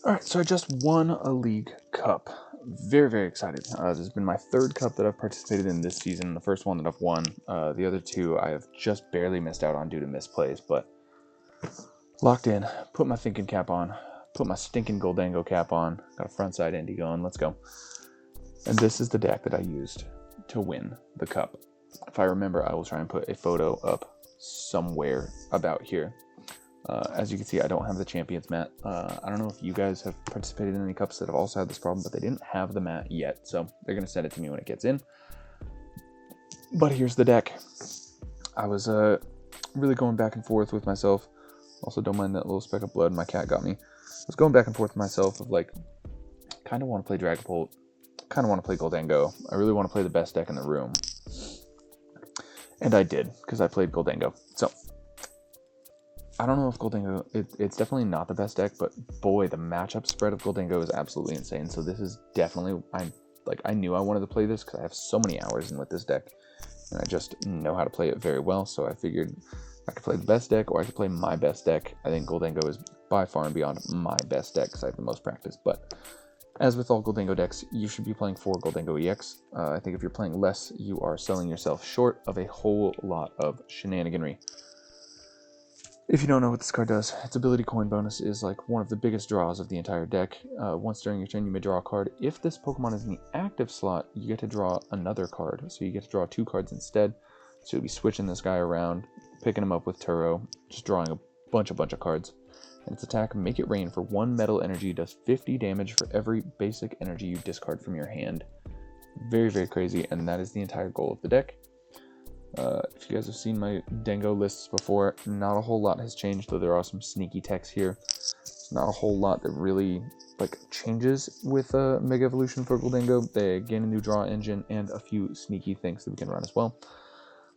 Alright, so I just won a League Cup. Very, very excited. This has been my third cup that I've participated in this season. The first one that I've won. The other two I have just barely missed out on due to misplays, but locked in, put my thinking cap on, put my stinking Gholdengo cap on, got a frontside Indy going, let's go. And this is the deck that I used to win the cup. If I remember, I will try and put a photo up somewhere about here. As you can see, I don't have the Champions mat. I don't know if you guys have participated in any cups that have also had this problem, but they didn't have the mat yet, so they're going to send it to me when it gets in. But here's the deck. I was really going back and forth with myself. Also, don't mind that little speck of blood my cat got me. I was going back and forth with myself of like, kind of want to play Dragapult, kind of want to play Gholdengo. I really want to play the best deck in the room. And I did, because I played Gholdengo. So, I don't know if Gholdengo, it's definitely not the best deck, but boy, the matchup spread of Gholdengo is absolutely insane. So this is definitely, I knew I wanted to play this because I have so many hours in with this deck, and I just know how to play it very well. So I figured I could play the best deck, or I could play my best deck. I think Gholdengo is by far and beyond my best deck because I have the most practice. But as with all Gholdengo decks, you should be playing 4 Gholdengo EX. I think if you're playing less, you are selling yourself short of a whole lot of shenaniganry. If you don't know what this card does, its ability coin bonus is like one of the biggest draws of the entire deck. Once during your turn, you may draw a card. If this Pokemon is in the active slot, you get to draw another card. So you get to draw 2 cards instead. So you'll be switching this guy around, picking him up with Turo, just drawing a bunch of cards. And its attack, Make It Rain, for 1 metal energy, does 50 damage for every basic energy you discard from your hand. Very, very crazy, and that is the entire goal of the deck. If you guys have seen my Dengo lists before, not a whole lot has changed, though there are some sneaky techs here. It's not a whole lot that really changes with Mega Evolution for Gholdengo. They gain a new draw engine and a few sneaky things that we can run as well.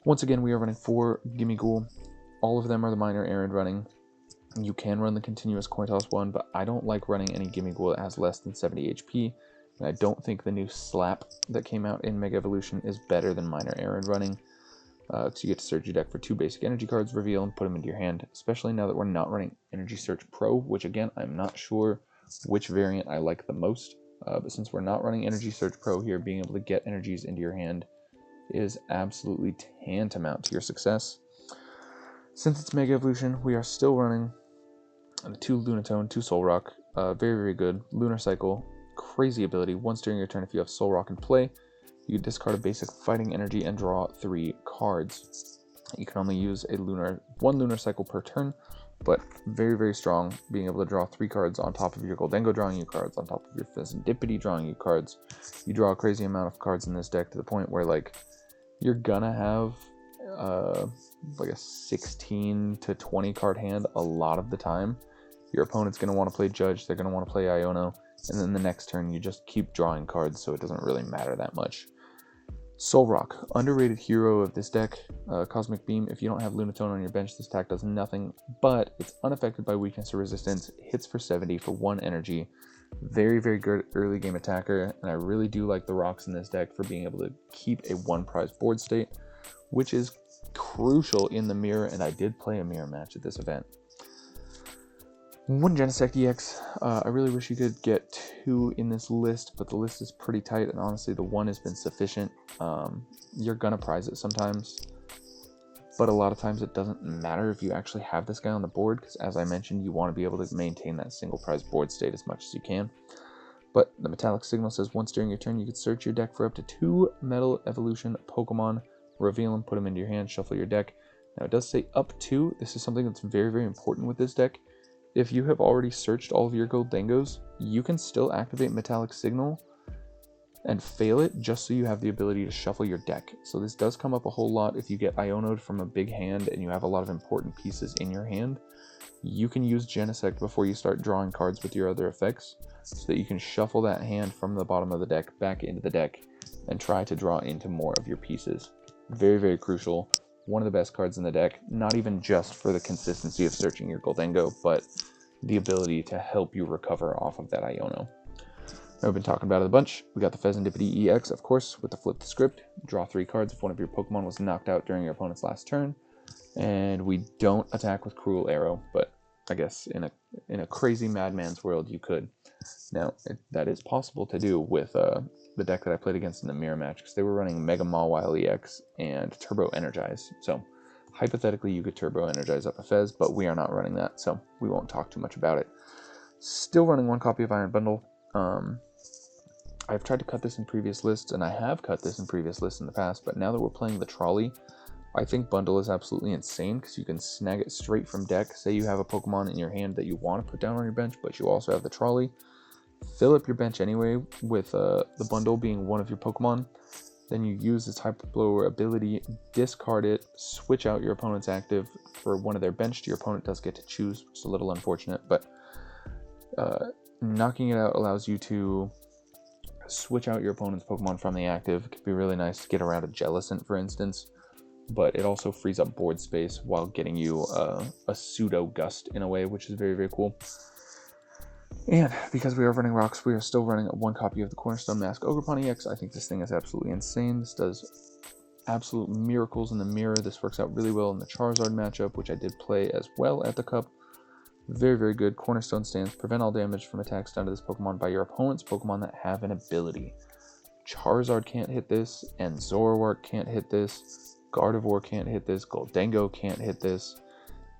Once again, we are running 4 Gimmighoul. All of them are the minor errand running. You can run the continuous coin toss one, but I don't like running any Gimmighoul that has less than 70 HP. And I don't think the new Slap that came out in Mega Evolution is better than minor errand running. Because you get to search your deck for 2 basic energy cards, reveal, and put them into your hand, especially now that we're not running Energy Search Pro, which again, I'm not sure which variant I like the most, but since we're not running Energy Search Pro here, being able to get energies into your hand is absolutely tantamount to your success. Since it's Mega Evolution, we are still running 2 Lunatone, 2 Solrock, very, very good. Lunar Cycle, crazy ability. Once during your turn, if you have Solrock in play, you discard a basic fighting energy and draw 3 cards. You can only use one lunar cycle per turn, but very, very strong, being able to draw 3 cards on top of your Gholdengo drawing you cards, on top of your Fezandipiti drawing you cards. You draw a crazy amount of cards in this deck to the point where you're gonna have a 16 to 20 card hand a lot of the time. Your opponent's gonna want to play Judge, they're gonna want to play Iono, and then the next turn you just keep drawing cards, so it doesn't really matter that much. Solrock, underrated hero of this deck. Cosmic Beam, if you don't have Lunatone on your bench, this attack does nothing, but it's unaffected by weakness or resistance, hits for 70 for 1 energy. Very, very good early game attacker, and I really do like the rocks in this deck for being able to keep a 1 prize board state, which is crucial in the mirror, and I did play a mirror match at this event. 1 Genesect EX. I really wish you could get 2 in this list, but the list is pretty tight, and honestly, the 1 has been sufficient. You're gonna prize it sometimes, but a lot of times it doesn't matter if you actually have this guy on the board, because as I mentioned, you want to be able to maintain that single prize board state as much as you can. But the Metallic Signal says once during your turn, you can search your deck for up to 2 Metal Evolution Pokemon, reveal them, put them into your hand, shuffle your deck. Now it does say up to. This is something that's very, very important with this deck. If you have already searched all of your Gholdengos, you can still activate Metallic Signal and fail it just so you have the ability to shuffle your deck. So this does come up a whole lot if you get Iono'd from a big hand and you have a lot of important pieces in your hand. You can use Genesect before you start drawing cards with your other effects so that you can shuffle that hand from the bottom of the deck back into the deck and try to draw into more of your pieces. Very, very crucial. One of the best cards in the deck, not even just for the consistency of searching your Gholdengo, but the ability to help you recover off of that Iono. I've been talking about it a bunch. We got the Fezandipiti EX, of course, with the flip the script. Draw 3 cards if one of your Pokemon was knocked out during your opponent's last turn. And we don't attack with Cruel Arrow, but I guess in a crazy madman's world, you could. Now, that is possible to do with the deck that I played against in the mirror match, because they were running Mega Mawile EX and Turbo Energize. So, hypothetically, you could Turbo Energize up a Fez, but we are not running that, so we won't talk too much about it. Still running one copy of Iron Bundle. I've tried to cut this in previous lists, and I have cut this in previous lists in the past, but now that we're playing the Trolley, I think Bundle is absolutely insane, because you can snag it straight from deck. Say you have a Pokemon in your hand that you want to put down on your bench, but you also have the Trolley. Fill up your bench anyway with the Bundle being one of your Pokemon. Then you use this Hyper Blower ability, discard it, switch out your opponent's active for one of their bench. Your opponent does get to choose, which is a little unfortunate, but knocking it out allows you to switch out your opponent's Pokemon from the active. It could be really nice to get around a Jellicent, for instance, but it also frees up board space while getting you a pseudo Gust in a way, which is very, very cool. And because we are running rocks, we are still running one copy of the Cornerstone Mask Ogerpon EX. I think this thing is absolutely insane. This does absolute miracles in the mirror. This works out really well in the Charizard matchup, which I did play as well at the Cup. Very, very good. Cornerstone stands prevent all damage from attacks done to this Pokemon by your opponent's Pokemon that have an ability. Charizard can't hit this, and Zoroark can't hit this, Gardevoir can't hit this, Gholdengo can't hit this.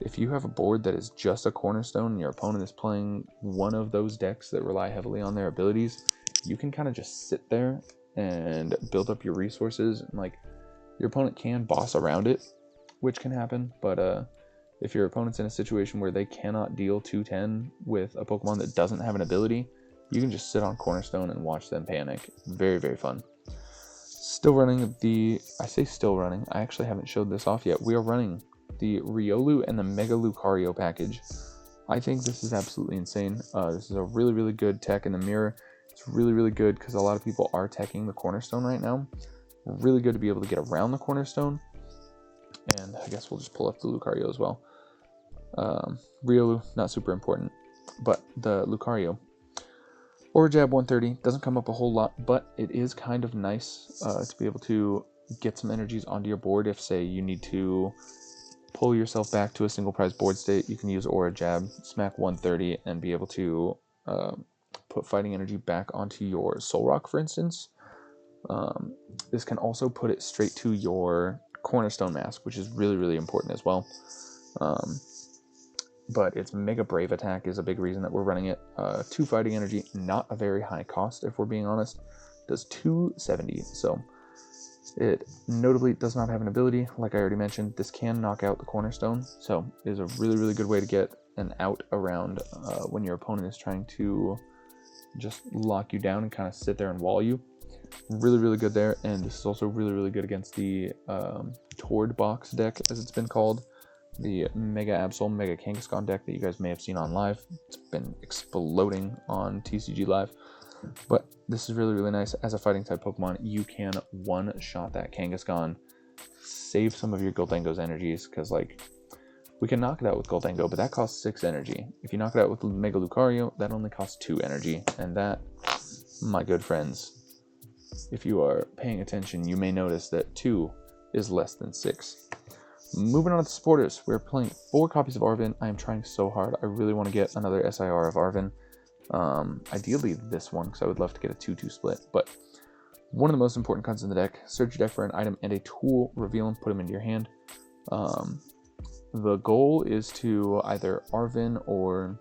If you have a board that is just a Cornerstone and your opponent is playing one of those decks that rely heavily on their abilities, you can kind of just sit there and build up your resources, and like your opponent can boss around it, which can happen, but if your opponent's in a situation where they cannot deal 210 with a Pokemon that doesn't have an ability, you can just sit on Cornerstone and watch them panic. Very, very fun. Still running I say still running, I actually haven't showed this off yet. We are running the Riolu and the Mega Lucario package. I think this is absolutely insane. This is a really, really good tech in the mirror. It's really, really good because a lot of people are teching the Cornerstone right now. Really good to be able to get around the Cornerstone. And I guess we'll just pull up the Lucario as well. Riolu, not super important, but the Lucario. Aura Jab 130 doesn't come up a whole lot, but it is kind of nice to be able to get some energies onto your board. If, say, you need to pull yourself back to a single prize board state, you can use Aura Jab, smack 130, and be able to put fighting energy back onto your Solrock, for instance. This can also put it straight to your Cornerstone Mask, which is really, really important as well. But its Mega Brave attack is a big reason that we're running it. 2 fighting energy, not a very high cost if we're being honest. Does 270, so it notably does not have an ability. Like I already mentioned, this can knock out the Cornerstone, so it is a really, really good way to get an out around when your opponent is trying to just lock you down and kind of sit there and wall you. Really, really good there, and this is also really, really good against the Tord box deck, as it's been called. The Mega Absol, Mega Kangaskhan deck that you guys may have seen on live. It's been exploding on TCG Live. But this is really, really nice. As a fighting type Pokemon, you can one-shot that Kangaskhan, save some of your Gholdengo's energies, because like we can knock it out with Gholdengo, but that costs 6 energy. If you knock it out with Mega Lucario, that only costs 2 energy. And that, my good friends, if you are paying attention, you may notice that 2 is less than 6. Moving on to the supporters, we're playing 4 copies of Arven. I am trying so hard. I really want to get another SIR of Arven. Ideally this one, because I would love to get a 2-2 split. But one of the most important cards in the deck, search your deck for an item and a tool, reveal and put them into your hand. The goal is to either Arven or,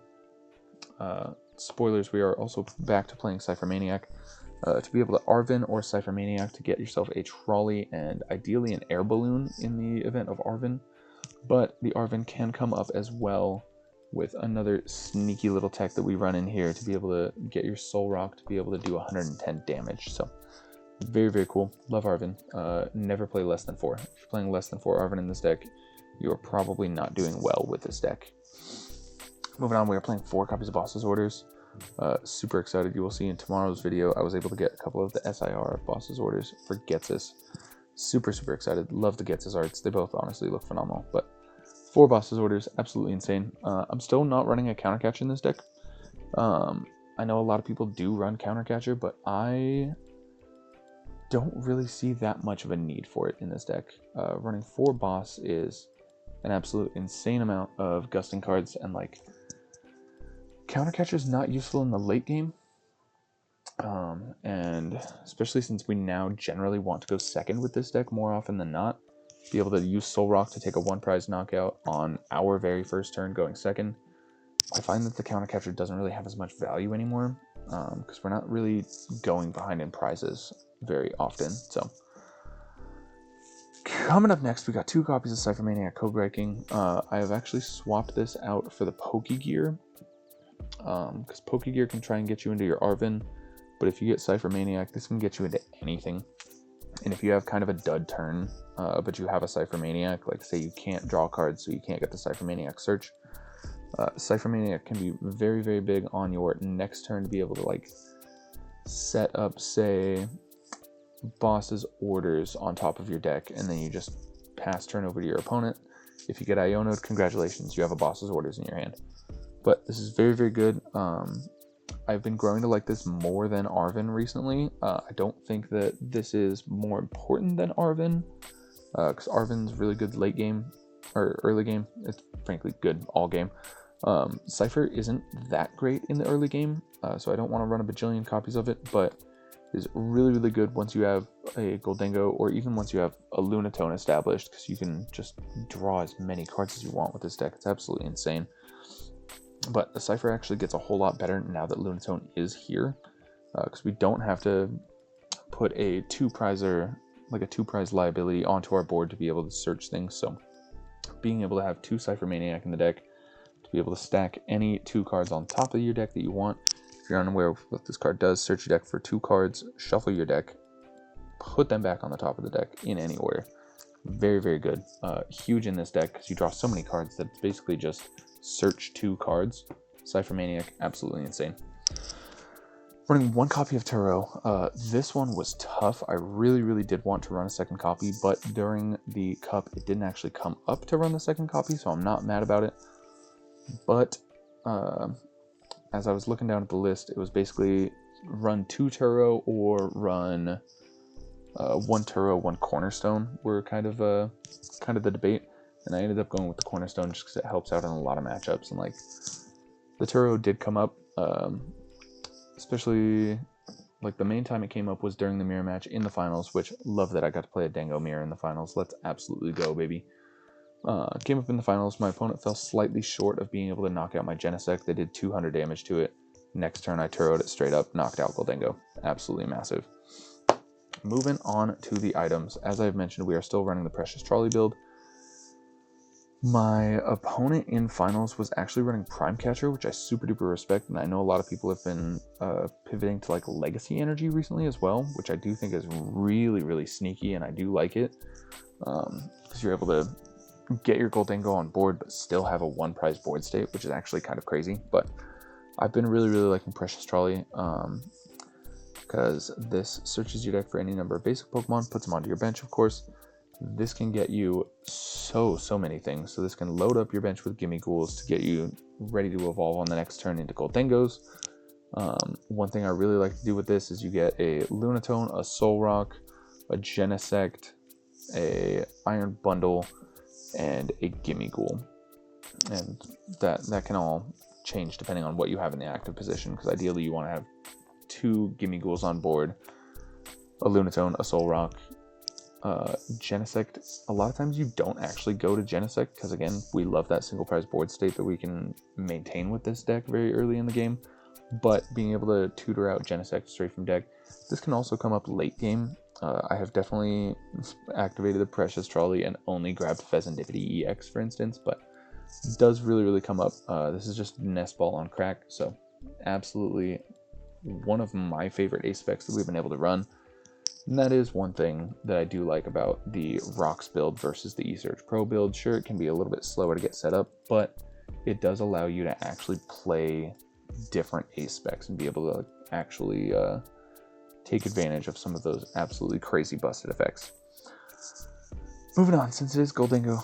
spoilers, we are also back to playing Ciphermaniac. To be able to Arven or Ciphermaniac to get yourself a Trolley and ideally an Air Balloon in the event of Arven. But the Arven can come up as well with another sneaky little tech that we run in here to be able to get your Solrock to be able to do 110 damage. So very, very cool. Love Arven. Never play less than 4. If you're playing less than 4 Arven in this deck, you are probably not doing well with this deck. Moving on, we are playing 4 copies of Boss's Orders. Super excited. You will see in tomorrow's video I was able to get a couple of the SIR Boss's Orders for Getsis. Super, super excited. Love the Getsis arts. They both honestly look phenomenal. But 4 Boss's Orders, absolutely insane. I'm still not running a Counter Catch in this deck. I know a lot of people do run Counter Catcher, but I don't really see that much of a need for it in this deck. Running 4 Boss is an absolute insane amount of gusting cards, and like Counter Catcher is not useful in the late game. And especially since we now generally want to go second with this deck more often than not, be able to use Solrock to take a 1-prize knockout on our very first turn going second, I find that the Counter Catcher doesn't really have as much value anymore, because we're not really going behind in prizes very often. So coming up next, we got 2 copies of Ciphermaniac Codebreaking. I have actually swapped this out for the Pokegear, because Pokegear can try and get you into your Arven, but if you get Ciphermaniac, this can get you into anything. And if you have kind of a dud turn, but you have a Ciphermaniac, like say you can't draw cards, so you can't get the Ciphermaniac search, Ciphermaniac can be very, very big on your next turn to be able to like set up, say, Boss's Orders on top of your deck, and then you just pass turn over to your opponent. If you get Ionode, congratulations, you have a Boss's Orders in your hand. But this is very, very good. I've been growing to like this more than Arven recently. I don't think that this is more important than Arven, because Arven's really good late game, or early game. It's frankly good all game. Cypher isn't that great in the early game, so I don't want to run a bajillion copies of it, but is really, really good once you have a Gholdengo, or even once you have a Lunatone established, because you can just draw as many cards as you want with this deck. It's absolutely insane. But the Cypher actually gets a whole lot better now that Lunatone is here, because we don't have to put a 2-prizer, like a 2-prize liability onto our board to be able to search things. So being able to have 2 Ciphermaniac in the deck, to be able to stack any 2 cards on top of your deck that you want. If you're unaware of what this card does, search your deck for 2 cards, shuffle your deck, put them back on the top of the deck in any order. Very, very good. Huge in this deck because you draw so many cards that it's basically just search 2 cards. Ciphermaniac, absolutely insane. Running 1 copy of Turo. This one was tough. I really, really did want to run a second copy, but during the cup, it didn't actually come up to run the second copy, so I'm not mad about it. But as I was looking down at the list, it was basically run 2 Turo or run 1 Turo, 1 Cornerstone were kind of the debate. And I ended up going with the Cornerstone just because it helps out in a lot of matchups. And like the Turo did come up, especially like the main time it came up was during the mirror match in the finals, which love that I got to play a Dango mirror in the finals. Let's absolutely go, baby. Came up in the finals. My opponent fell slightly short of being able to knock out my Genesect. They did 200 damage to it. Next turn I Turo'd it straight up, knocked out Gholdengo. Absolutely massive. Moving on to the items. As I've mentioned, we are still running the Precious Trolley build. My opponent in finals was actually running Prime Catcher, which I super duper respect, and I know a lot of people have been pivoting to like Legacy Energy recently as well, which I do think is really, really sneaky, and I do like it, because you're able to get your Gholdengo on board but still have a 1-prize board state, which is actually kind of crazy. But I've been really, really liking Precious Trolley, because this searches your deck for any number of basic Pokemon, puts them onto your bench, of course. This can get you so many things. So this can load up your bench with Gimmighouls to get you ready to evolve on the next turn into Gholdengos. One thing I really like to do with this is you get a Lunatone, a Solrock, a Genesect, a Iron Bundle, and a Gimmighoul. And that can all change depending on what you have in the active position, because ideally you want to have 2 Gimmighouls on board, a Lunatone, a Solrock, Genesect. A lot of times you don't actually go to Genesect because, again, we love that single prize board state that we can maintain with this deck very early in the game. But being able to tutor out Genesect straight from deck, this can also come up late game. I have definitely activated the Precious Trolley and only grabbed Fezandipiti EX, for instance, but it does really, really come up. This is just Nest Ball on crack, so absolutely one of my favorite ace specs that we've been able to run. And that is one thing that I do like about the Rocks build versus the eSearch Pro build. Sure, it can be a little bit slower to get set up, but it does allow you to actually play different ace specs and be able to actually take advantage of some of those absolutely crazy busted effects. Moving on, since it is Gholdengo,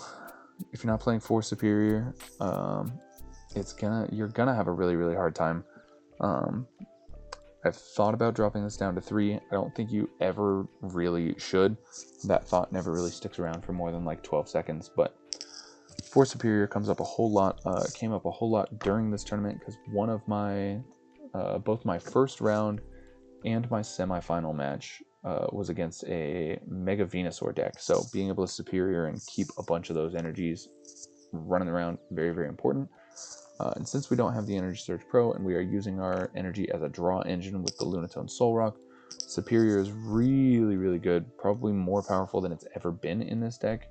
if you're not playing 4 Superior, you're gonna have a really, really hard time. I've thought about dropping this down to 3. I don't think you ever really should. That thought never really sticks around for more than like 12 seconds, but For Superior comes up a whole lot, came up a whole lot during this tournament because one of my, both my first round and my semifinal match was against a Mega Venusaur deck. So being able to Superior and keep a bunch of those energies running around, very, very important. And since we don't have the Energy Surge Pro and we are using our energy as a draw engine with the Lunatone Solrock, Superior is really, really good. Probably more powerful than it's ever been in this deck,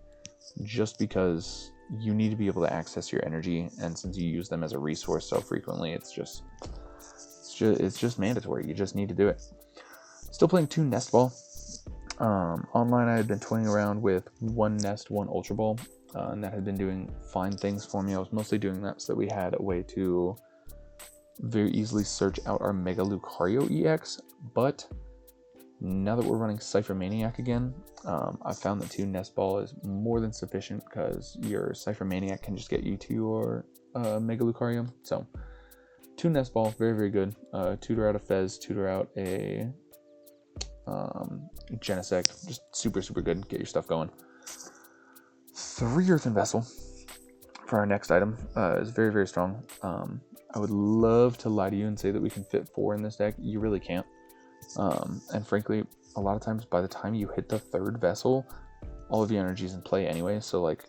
just because you need to be able to access your energy, and since you use them as a resource so frequently, it's just mandatory. You just need to do it. Still playing 2 Nest Ball. Online, I had been toying around with 1 Nest, 1 Ultra Ball, and that had been doing fine things for me. I was mostly doing that so that we had a way to very easily search out our Mega Lucario EX, but now that we're running Ciphermaniac again, I found that 2 Nest Ball is more than sufficient because your Ciphermaniac can just get you to your Mega Lucario. So 2 Nest Ball, very, very good. Tutor out a Fez, tutor out a Genesect, just super, super good. Get your stuff going. 3 Earthen Vessel for our next item is very, very strong. I would love to lie to you and say that we can fit 4 in this deck. You really can't. And frankly, a lot of times by the time you hit the 3rd vessel, all of your energy is in play anyway. So like,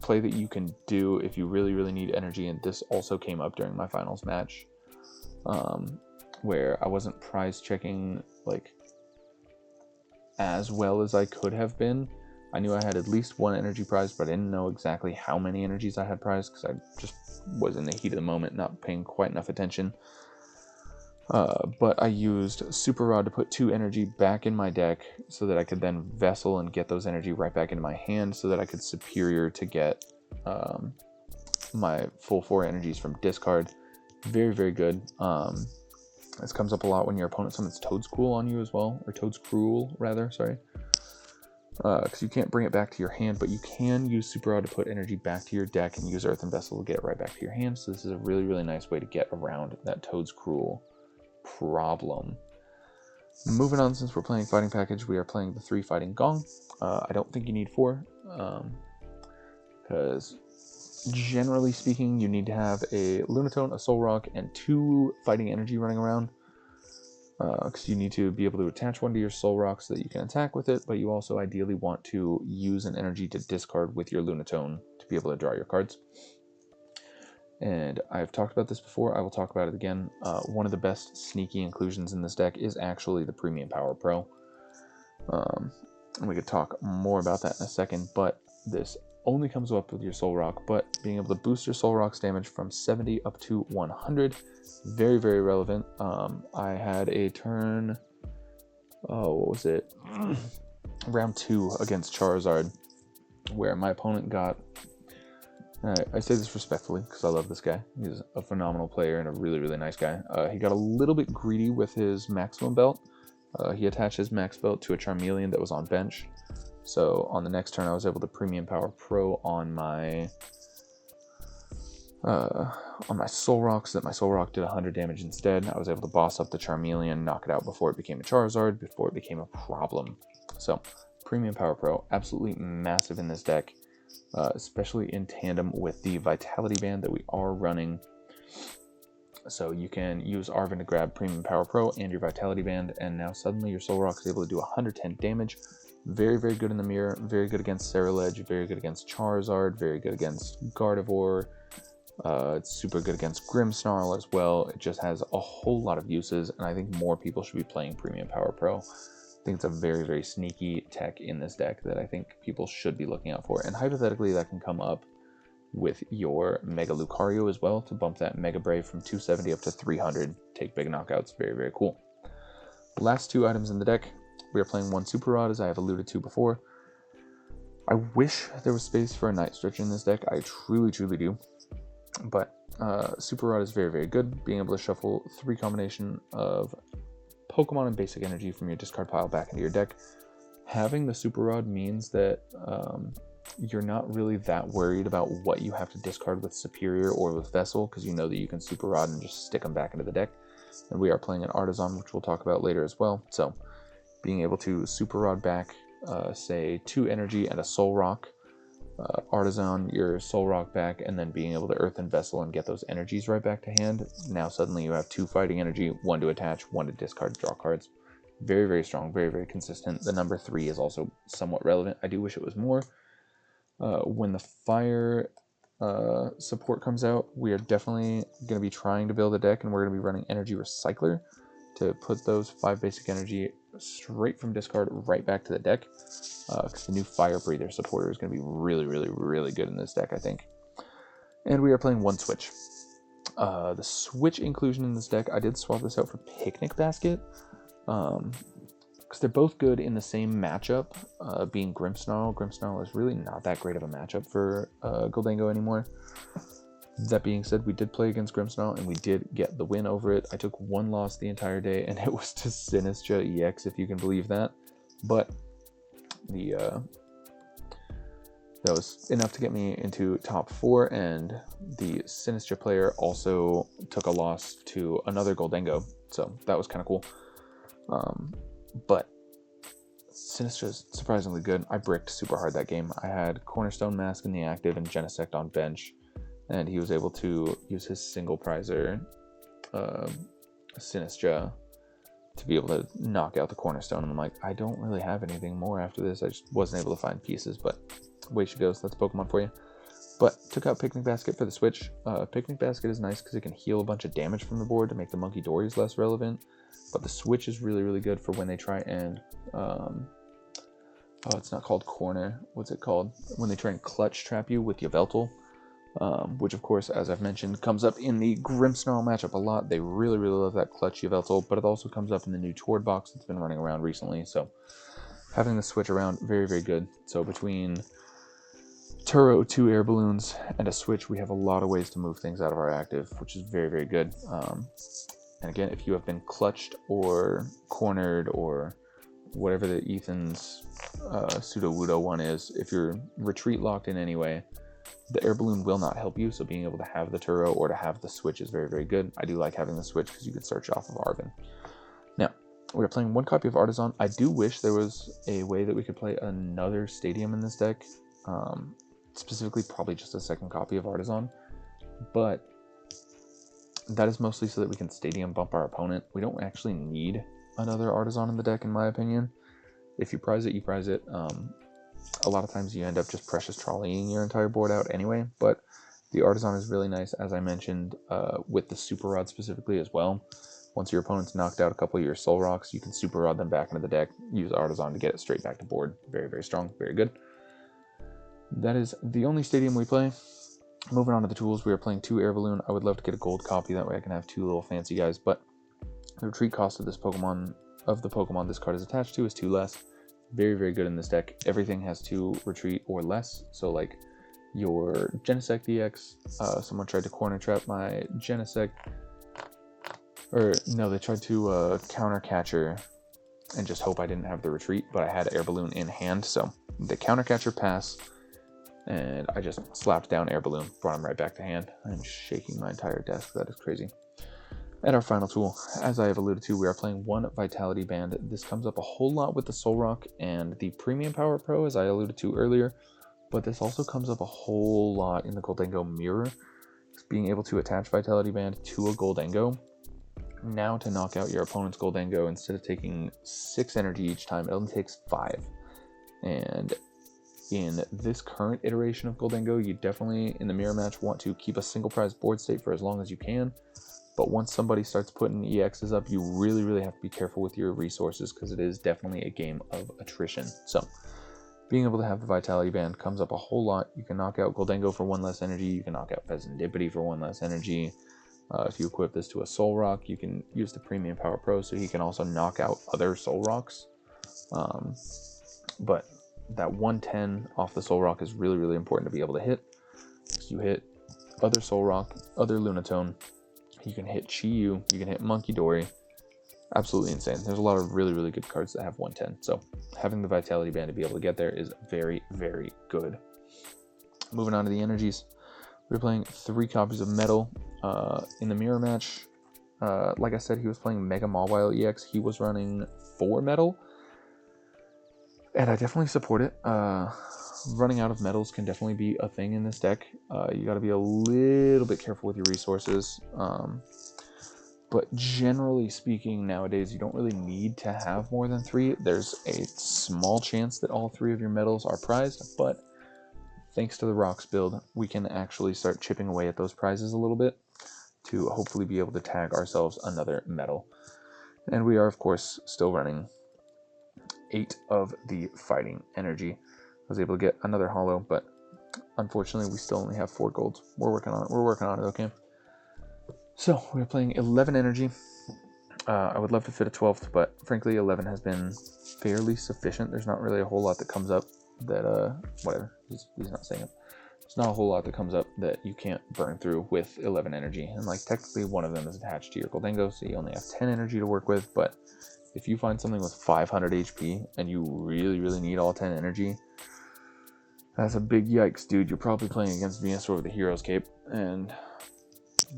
play that you can do if you really, really need energy. And this also came up during my finals match, where I wasn't prize checking like as well as I could have been. I knew I had at least 1 energy prize, but I didn't know exactly how many energies I had prized because I just was in the heat of the moment, not paying quite enough attention. But I used Super Rod to put 2 energy back in my deck so that I could then Vessel and get those energy right back into my hand so that I could Superior to get my full 4 energies from discard. Very, very good. This comes up a lot when your opponent summons Toadscool on you as well, or Toadscruel rather, sorry. Because you can't bring it back to your hand, but you can use Super Rod to put energy back to your deck and use Earthen Vessel to get it right back to your hand. So this is a really, really nice way to get around that Toadscruel problem. Moving on, since we're playing Fighting Package, we are playing the 3 Fighting Gong. I don't think you need 4, because generally speaking, you need to have a Lunatone, a Solrock, and 2 Fighting Energy running around. Because you need to be able to attach 1 to your Solrock so that you can attack with it, but you also ideally want to use an energy to discard with your Lunatone to be able to draw your cards. And I've talked about this before, I will talk about it again. One of the best sneaky inclusions in this deck is actually the Premium Power Pro. And we could talk more about that in a second, but this only comes up with your Solrock, but being able to boost your Solrock's damage from 70 up to 100, very, very relevant. I had a turn, what was it? Round 2 against Charizard, where my opponent got, I say this respectfully because I love this guy. He's a phenomenal player and a really, really nice guy. He got a little bit greedy with his maximum belt. He attached his max belt to a Charmeleon that was on bench. So on the next turn, I was able to Premium Power Pro on my Solrock, so that my Solrock did 100 damage instead. I was able to boss up the Charmeleon, knock it out before it became a Charizard, before it became a problem. So Premium Power Pro, absolutely massive in this deck, especially in tandem with the Vitality Band that we are running. So you can use Arven to grab Premium Power Pro and your Vitality Band, and now suddenly your Solrock is able to do 110 damage. Very, very good in the mirror, very good against Ceruledge, very good against Charizard, very good against Gardevoir. It's super good against Grimmsnarl as well. It just has a whole lot of uses, and I think more people should be playing Premium Power Pro. I think it's a very, very sneaky tech in this deck that I think people should be looking out for. And hypothetically, that can come up with your Mega Lucario as well to bump that Mega Brave from 270 up to 300. Take big knockouts. Very, very cool. Last 2 items in the deck. We are playing 1 Super Rod, as I have alluded to before. I wish there was space for a Night Stretcher in this deck. I truly, truly do. But Super Rod is very, very good. Being able to shuffle 3 combination of Pokemon and basic energy from your discard pile back into your deck. Having the Super Rod means that you're not really that worried about what you have to discard with Superior or with Vessel, because you know that you can Super Rod and just stick them back into the deck. And we are playing an Artazon, which we'll talk about later as well. So being able to Super Rod back, say 2 energy and a Solrock, Artazon your Solrock back, and then being able to Earthen Vessel and get those energies right back to hand. Now suddenly you have 2 fighting energy, 1 to attach, 1 to discard to draw cards. Very, very strong, very, very consistent. The number 3 is also somewhat relevant. I do wish it was more. When the fire support comes out, we are definitely going to be trying to build a deck, and we're going to be running Energy Recycler to put those 5 basic energy straight from discard right back to the deck, because the new Fire Breather supporter is going to be really, really, really good in this deck, I think. And we are playing 1 switch. The switch inclusion in this deck, I did swap this out for Picnic Basket, because they're both good in the same matchup, being Grimmsnarl. Grimmsnarl is really not that great of a matchup for Gholdengo anymore. That being said, we did play against Grimmsnarl, and we did get the win over it. I took 1 loss the entire day, and it was to Sinistra EX, if you can believe that. But that was enough to get me into top 4, and the Sinistra player also took a loss to another Gholdengo, so that was kind of cool. But Sinistra's surprisingly good. I bricked super hard that game. I had Cornerstone Mask in the active and Genesect on bench, and he was able to use his single prizer Sinistra to be able to knock out the Cornerstone. And I'm like, I don't really have anything more after this. I just wasn't able to find pieces, but way she goes. That's Pokemon for you. But took out Picnic Basket for the switch. Picnic Basket is nice because it can heal a bunch of damage from the board to make the Monkey Dories less relevant. But the switch is really, really good for when they try and it's not called corner. What's it called? When they try and clutch trap you with Yveltal. Which, of course, as I've mentioned, comes up in the Grimmsnarl matchup a lot. They really, really love that clutch Yveltal, but it also comes up in the new Tord box that's been running around recently. So having the switch around, very, very good. So between Turo, 2 air balloons, and a switch, we have a lot of ways to move things out of our active, which is very, very good. And again, if you have been clutched or cornered or whatever the Ethan's pseudo-wudo one is, if you're retreat locked in any way, the air balloon will not help you, so being able to have the Turo or to have the switch is very, very good. I do like having the switch because you can search off of Arven. Now, we're playing 1 copy of Artazon. I do wish there was a way that we could play another stadium in this deck, specifically probably just a 2nd copy of Artazon, but that is mostly so that we can stadium bump our opponent. We don't actually need another Artazon in the deck, in my opinion. If you prize it, you prize it. A lot of times you end up just Precious Trolleying your entire board out anyway, but the Artazon is really nice, as I mentioned, with the Super Rod specifically as well. Once your opponent's knocked out a couple of your Soul Rocks, you can Super Rod them back into the deck, use Artazon to get it straight back to board. Very, very strong, very good. That is the only stadium we play. Moving on to the tools, we are playing 2 Air Balloon. I would love to get a gold copy, that way I can have 2 little fancy guys, but the retreat cost of this Pokemon, of the Pokemon this card is attached to, is 2 less. Very, very good in this deck. Everything has 2 retreat or less. So like your Genesect EX, someone tried to corner trap my Genesect, or no, they tried to counter catcher and just hope I didn't have the retreat, but I had Air Balloon in hand, so the counter catcher pass, and I just slapped down Air Balloon, brought him right back to hand. I'm shaking my entire desk, that is crazy. And our final tool, as I have alluded to, we are playing 1 Vitality Band. This comes up a whole lot with the Solrock and the Premium Power Pro, as I alluded to earlier, but this also comes up a whole lot in the Gholdengo Mirror. Being able to attach Vitality Band to a Gholdengo. Now to knock out your opponent's Gholdengo, instead of taking 6 energy each time, it only takes 5. And in this current iteration of Gholdengo, you definitely, in the mirror match, want to keep a single prize board state for as long as you can. But once somebody starts putting EXs up, you really, really have to be careful with your resources, because it is definitely a game of attrition. So being able to have the Vitality Band comes up a whole lot. You can knock out Gholdengo for 1 less energy. You can knock out Fezandipiti for 1 less energy. If you equip this to a Solrock, you can use the Premium Power Pro, so he can also knock out other Solrocks. But that 110 off the Solrock is really, really important to be able to hit. So you hit other Solrock, other Lunatone. You can hit Chi-Yu, you can hit Monkey Dory. Absolutely insane. There's a lot of really, really good cards that have 110. So having the Vitality Band to be able to get there is very, very good. Moving on to the energies. We're playing 3 copies of Metal. In the mirror match, like I said, he was playing Mega Mawile EX. He was running 4 Metal. And I definitely support it. running out of metals can definitely be a thing in this deck. You got to be a little bit careful with your resources. But generally speaking, nowadays, you don't really need to have more than 3. There's a small chance that all 3 of your metals are prized, but thanks to the rocks build, we can actually start chipping away at those prizes a little bit to hopefully be able to tag ourselves another metal. And we are, of course, still running 8 of the Fighting Energy. I was able to get another holo, but unfortunately, we still only have 4 golds. We're working on it. We're working on it, okay? So, we're playing 11 energy. I would love to fit a 12th, but frankly, 11 has been fairly sufficient. There's not really a whole lot that comes up that, whatever. He's not saying it. There's not a whole lot that comes up that you can't burn through with 11 energy. And, like, technically, one of them is attached to your Gholdengo, so you only have 10 energy to work with. But if you find something with 500 HP and you really, really need all 10 energy, that's a big yikes, dude. You're probably playing against Venusaur with the Hero's Cape, and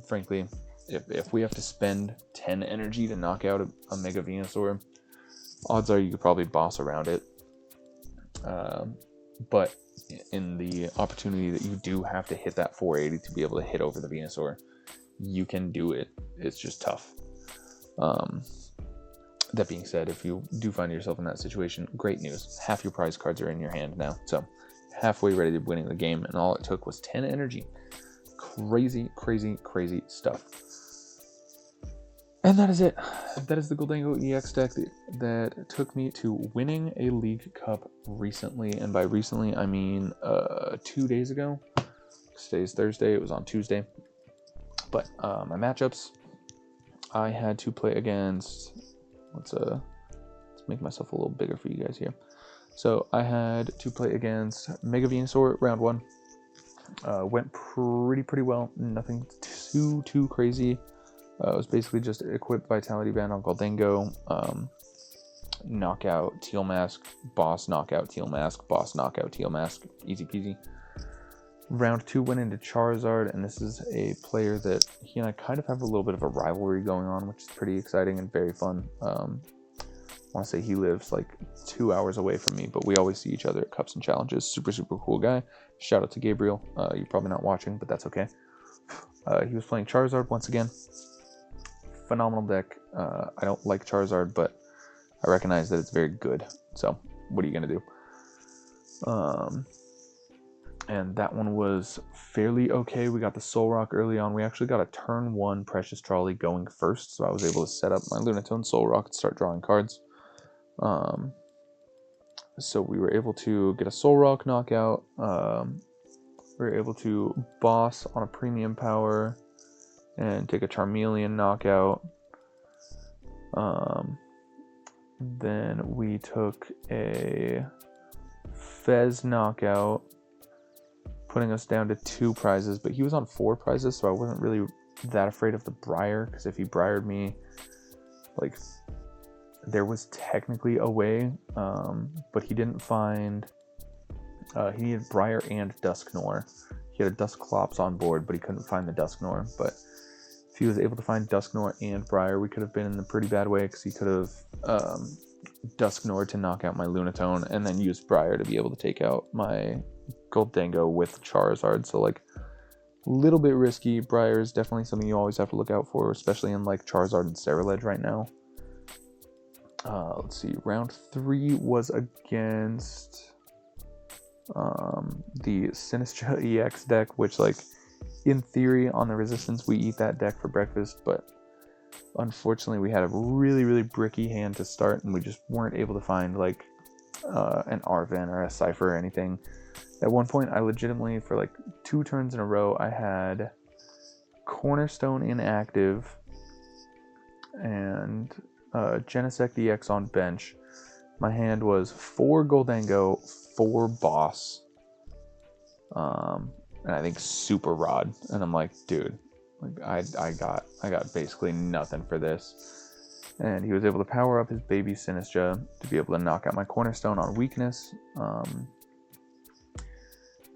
frankly, if we have to spend 10 energy to knock out a Mega Venusaur, odds are you could probably boss around it. But in the opportunity that you do have to hit that 480 to be able to hit over the Venusaur, you can do it. It's just tough. That being said, if you do find yourself in that situation, great news. Half your prize cards are in your hand now. So halfway ready to winning the game, and all it took was 10 energy. Crazy, crazy, crazy stuff. And that is it. That is the Gholdengo EX deck that took me to winning a League Cup recently. And by recently, I mean 2 days ago. Today's Thursday. It was on Tuesday. But my matchups, I had to play against... Let's make myself a little bigger for you guys here. So I had to play against Mega Venusaur round 1. Went pretty well. Nothing too crazy. It was basically just equip Vitality Band on Gholdengo, knockout Teal Mask, boss knockout Teal Mask, boss knockout Teal Mask, easy peasy. Round 2 went into Charizard, and this is a player that he and I kind of have a little bit of a rivalry going on, which is pretty exciting and very fun. I want to say he lives like 2 hours away from me, but we always see each other at Cups and Challenges. Super cool guy. Shout out to Gabriel. You're probably not watching, but that's okay. He was playing Charizard once again. Phenomenal deck. I don't like Charizard, but I recognize that it's very good. So what are you going to do? And that one was fairly okay. We got the Solrock early on. We actually got a turn 1 Precious Trolley going first, so I was able to set up my Lunatone Solrock and start drawing cards. So we were able to get a Solrock knockout. We were able to boss on a Premium Power and take a Charmeleon knockout. Then we took a Fez knockout, putting us down to 2 prizes, but he was on 4 prizes, so I wasn't really that afraid of the Briar, because if he Briared me, like, there was technically a way, but he didn't find, he needed Briar and Dusknoir. He had a Dusclops on board, but he couldn't find the Dusknoir, but if he was able to find Dusknoir and Briar, we could have been in a pretty bad way, because he could have Dusknoir to knock out my Lunatone, and then use Briar to be able to take out my Gholdengo with Charizard. So, like, a little bit risky. Briar is definitely something you always have to look out for, especially in, like, Charizard and Ceruledge right now. Let's see. Round 3 was against the Sinistra EX deck, which, like, in theory, on the Resistance, we eat that deck for breakfast, but unfortunately, we had a really bricky hand to start, and we just weren't able to find, like, an Arven or a Cypher or anything. At one point, I legitimately, for like 2 turns in a row, I had Cornerstone inactive and Genesect EX on bench. My hand was 4 Gholdengo, 4 Boss, and I think Super Rod. And I'm like, dude, like I got basically nothing for this. And he was able to power up his baby Sinistra to be able to knock out my Cornerstone on weakness.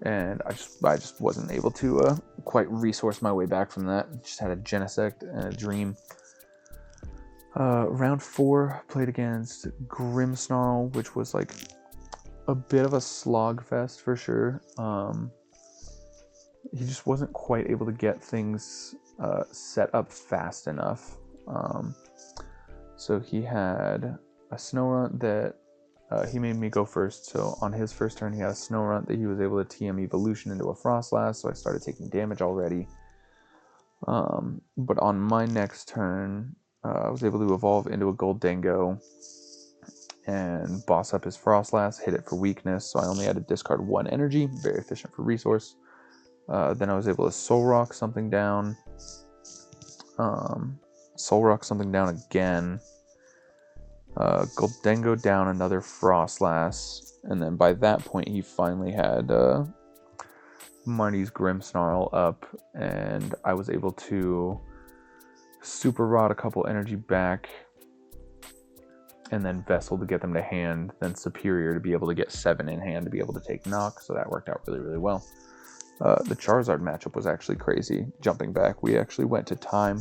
And I just wasn't able to quite resource my way back from that. Just had a Genesect and a Dream. Round 4 played against Grimmsnarl, which was like a bit of a slog fest for sure. He just wasn't quite able to get things set up fast enough. So he had a Snorunt that he made me go first. So on his first turn, he had a Snorunt that he was able to TM Evolution into a Frostlass, so I started taking damage already. But on my next turn, I was able to evolve into a Gholdengo and boss up his Frostlass, hit it for weakness, so I only had to discard 1 energy, very efficient for resource. Then I was able to Solrock something down, Solrock something down again, Gholdengo down another Frostlass, and then by that point he finally had Marnie's Grimmsnarl up, and I was able to Super Rod a couple energy back, and then Vessel to get them to hand, then Superior to be able to get 7 in hand to be able to take knock, so that worked out really, really well. The Charizard matchup was actually crazy. Jumping back, we actually went to time,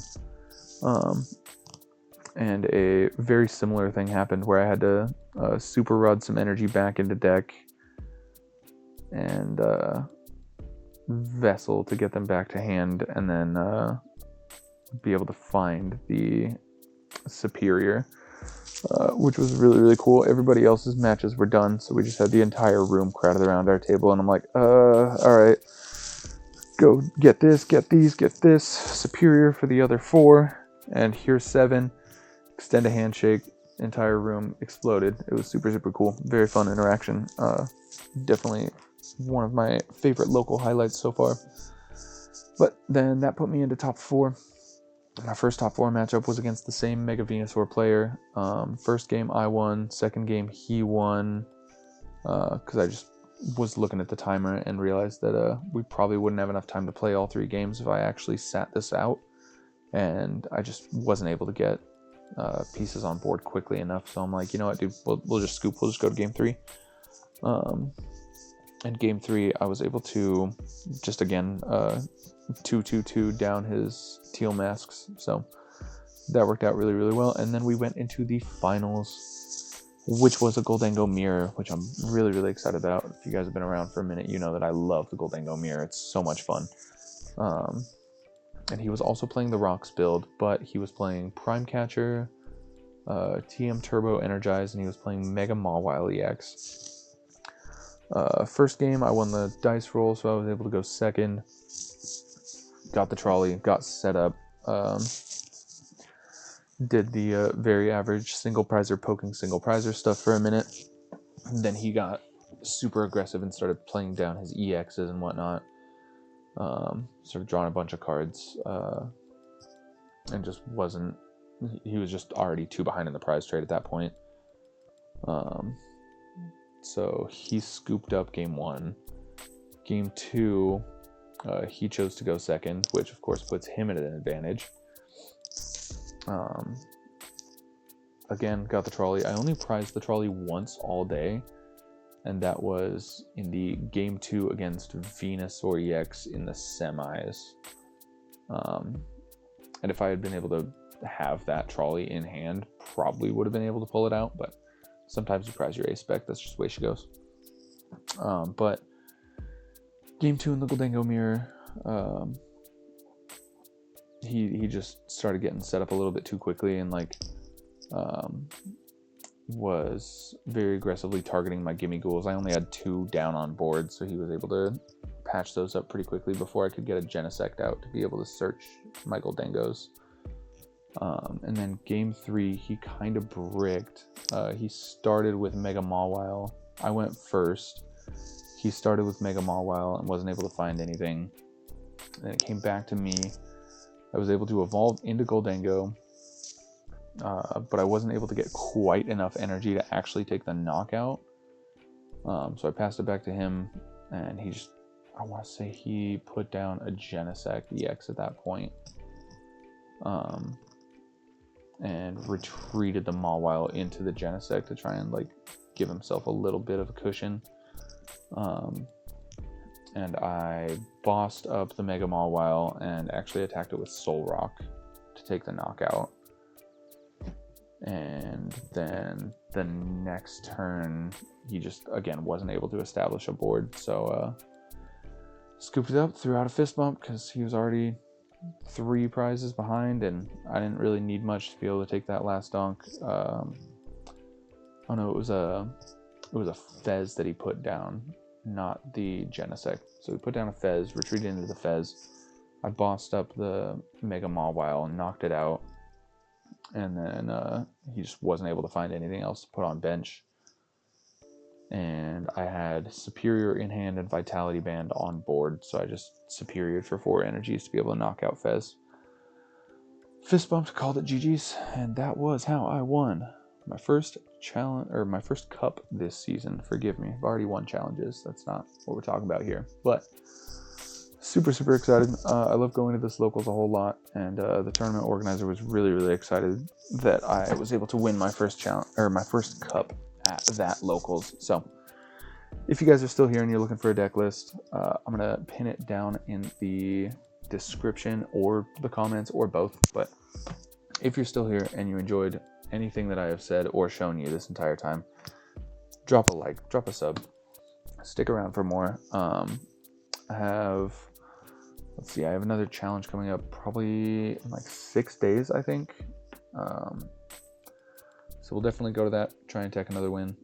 and a very similar thing happened where I had to Super Rod some energy back into deck, and Vessel to get them back to hand, and then be able to find the Superior. Which was really, really cool. Everybody else's matches were done, so we just had the entire room crowded around our table, and I'm like, alright, go get this, get these, get this, Superior for the other 4, and here's 7, extend a handshake, entire room exploded. It was super, super cool. Very fun interaction. Definitely one of my favorite local highlights so far. But then that put me into top 4. My first top 4 matchup was against the same Mega Venusaur player. First game I won, second game he won, because I just was looking at the timer and realized that we probably wouldn't have enough time to play all 3 games if I actually sat this out, and I just wasn't able to get pieces on board quickly enough. So I'm like, you know what, dude, we'll just scoop, we'll just go to game 3. And game 3, I was able to just again 2-2-2 down his Teal Masks, so that worked out really, really well. And then we went into the finals, which was a Gholdengo Mirror, which I'm really, really excited about. If you guys have been around for a minute, you know that I love the Gholdengo Mirror. It's so much fun. And he was also playing the Rocks build, but he was playing Prime Catcher, TM Turbo Energize, and he was playing Mega Mawile EX. First game, I won the dice roll, so I was able to go second. Got the trolley, got set up, did the very average single prizer poking single prizer stuff for a minute. Then he got super aggressive and started playing down his EXs and whatnot. Started drawing a bunch of cards, and just wasn't, he was just already 2 behind in the prize trade at that point. So he scooped up game 1. Game 2, he chose to go second, which of course puts him at an advantage. Again, got the trolley. I only prized the trolley once all day, and that was in the game 2 against Venusaur EX in the semis. And if I had been able to have that trolley in hand, probably would have been able to pull it out, but sometimes you prize your ace spec, that's just the way she goes. But game 2 in the Gholdengo Mirror, he just started getting set up a little bit too quickly, and like was very aggressively targeting my Gimmighouls. I only had 2 down on board, so he was able to patch those up pretty quickly before I could get a Genesect out to be able to search my Gholdengos. And then game 3, he kind of bricked. He started with Mega Mawile. I went first. He started with Mega Mawile and wasn't able to find anything. Then it came back to me. I was able to evolve into Gholdengo, but I wasn't able to get quite enough energy to actually take the knockout. So I passed it back to him, and he just, I want to say he put down a Genesect EX at that point. And retreated the Mawile into the Genesect to try and like give himself a little bit of a cushion. And I bossed up the Mega Mawile and actually attacked it with Solrock to take the knockout. And then the next turn, he just, again, wasn't able to establish a board. So scooped it up, threw out a fist bump because he was already 3 prizes behind, and I didn't really need much to be able to take that last donk. Oh no, it was a Fez that he put down, not the Genesect. So he put down a Fez, retreated into the Fez. I bossed up the Mega Mawile and knocked it out, and then he just wasn't able to find anything else to put on bench. And I had Superior in hand and Vitality Band on board, so I just Superiored for 4 energies to be able to knock out Fez. Fist bumped, called it GG's, and that was how I won my first challenge, or my first cup this season. Forgive me, I've already won challenges. That's not what we're talking about here, but super excited. I love going to this locals a whole lot, and the tournament organizer was really excited that I was able to win my first challenge, or my first cup at that locals. So if you guys are still here and you're looking for a deck list, I'm gonna pin it down in the description or the comments or both. But if you're still here and you enjoyed anything that I have said or shown you this entire time, drop a like, drop a sub, stick around for more. I have, let's see, I have another challenge coming up probably in like 6 days, I think. So we'll definitely go to that, try and take another win.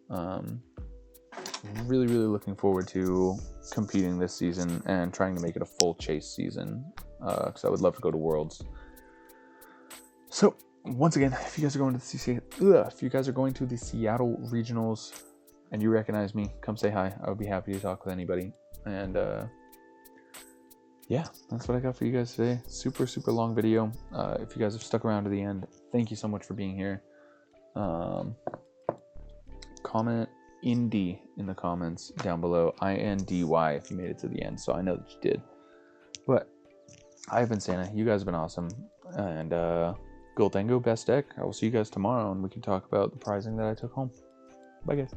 Really looking forward to competing this season and trying to make it a full chase season, because I would love to go to Worlds. So once again, if you guys are going to the Seattle Regionals and you recognize me, come say hi. I would be happy to talk with anybody. And yeah, that's what I got for you guys today. Super long video. If you guys have stuck around to the end, thank you so much for being here. Comment Indy in the comments down below, INDY, if you made it to the end, so I know that you did. But I've been Santa, you guys have been awesome, and Gholdengo, best deck. I will see you guys tomorrow and we can talk about the prizing that I took home. Bye guys.